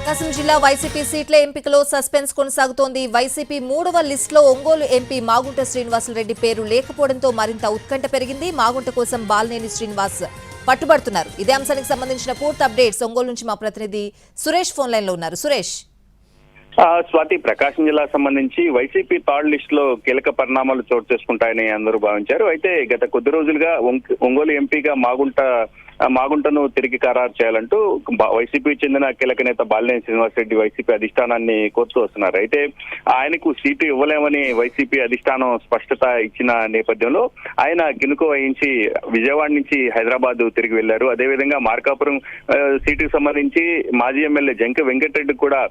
ప్రకాశం జిల్లా వైసీపీ సీట్ల ఎంపికలో సస్పెన్స్ కొనసాగుతోంది. వైసీపీ 3వ లిస్టులో ఒంగోలు ఎంపీ మాగుంట శ్రీనివాసులరెడ్డి పేరు లేకపోవడంతో మరింత ఉత్కంఠ పెరిగింది. మాగుంట కోసం బాలినేని శ్రీనివాస్ పట్టుబడుతున్నారు. ఇదే అంశానికి సంబంధించిన పూర్తి అప్డేట్స్ ఒంగోలు నుంచి మా ప్రతినిధి సురేష్ ఫోన్ లైన్ లో ఉన్నారు. సురేష్, స్వాతి, ప్రకాశం జిల్లా సంబంధించి వైసీపీ థర్డ్ లిస్ట్ లో కీలక పరిణామాలు చోటు చేసుకుంటాయని అందరూ భావించారు. అయితే గత కొద్ది రోజులుగా ఒంగోలు ఎంపీగా మాగుంటను తిరిగి ఖరారు చేయాలంటూ వైసీపీకి చెందిన కీలక నేత బాలినేని శ్రీనివాసరెడ్డి వైసీపీ అధిష్టానాన్ని కోరుతూ వస్తున్నారు. అయితే ఆయనకు సీటు ఇవ్వలేమని వైసీపీ అధిష్టానం స్పష్టత ఇచ్చిన నేపథ్యంలో ఆయన గినుకు వహించి విజయవాడ నుంచి హైదరాబాద్ తిరిగి వెళ్లారు. అదేవిధంగా మార్కాపురం సీటుకు సంబంధించి మాజీ ఎమ్మెల్యే జంక వెంకటరెడ్డి కూడా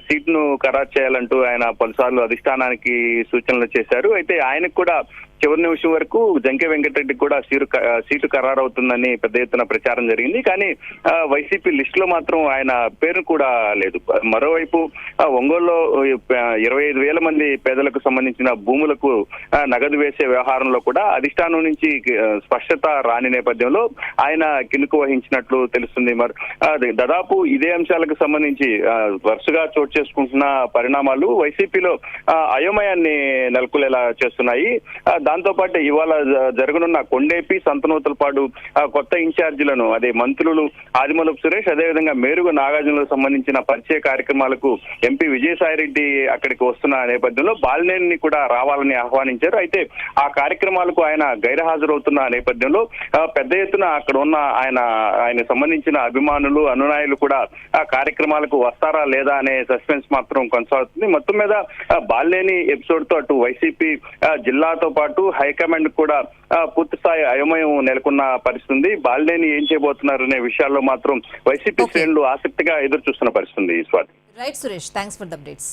సీటును ఖరారు చేయాలంటూ ఆయన పలుసార్లు అధిష్టానానికి సూచనలు చేశారు. అయితే ఆయనకు కూడా చివరి నిమిషం వరకు జంకే వెంకటరెడ్డి కూడా సీటు ఖరారవుతుందని పెద్ద ఎత్తున ప్రచారం జరిగింది. కానీ వైసీపీ లిస్ట్ లో మాత్రం ఆయన పేరు కూడా లేదు. మరోవైపు ఒంగోలులో 25,000 మంది పేదలకు సంబంధించిన భూములకు నగదు వేసే వ్యవహారంలో కూడా అధిష్టానం నుంచి స్పష్టత రాని నేపథ్యంలో ఆయన కినుకు వహించినట్లు తెలుస్తుంది. మరి దాదాపు ఇదే అంశాలకు సంబంధించి వరుసగా చోటు చేసుకుంటున్న పరిణామాలు వైసీపీలో అయోమయాన్ని నెలకొలేలా చేస్తున్నాయి. దాంతో పాటు ఇవాళ జరగనున్న కొండేపి, సంతనూతలపాడు కొత్త ఇన్ఛార్జీలను, అదే మంత్రులు ఆదిమూలపు సురేష్, అదేవిధంగా మేరుగు నాగార్జునలకు సంబంధించిన పరిచయ కార్యక్రమాలకు ఎంపీ విజయసాయిరెడ్డి అక్కడికి వస్తున్న నేపథ్యంలో బాలినేని కూడా రావాలని ఆహ్వానించారు. అయితే ఆ కార్యక్రమాలకు ఆయన గైర్హాజరవుతున్న నేపథ్యంలో పెద్ద ఎత్తున అక్కడ ఉన్న ఆయన సంబంధించిన అభిమానులు, అనునాయులు కూడా ఆ కార్యక్రమాలకు వస్తారా లేదా అనే సస్పెన్స్ మాత్రం కొనసాగుతుంది. మొత్తం మీద బాలినేని ఎపిసోడ్ తో అటు వైసీపీ జిల్లాతో పాటు హైకమాండ్ కూడా పూర్తి స్థాయి అయోమయం నెలకొన్న పరిస్థితి. బాలినేని ఏం చేయబోతున్నారు అనే విషయాల్లో మాత్రం వైసీపీ శ్రేణులు ఆసక్తిగా ఎదురు చూస్తున్న పరిస్థితి. Swathi. Right Suresh, thanks for the updates.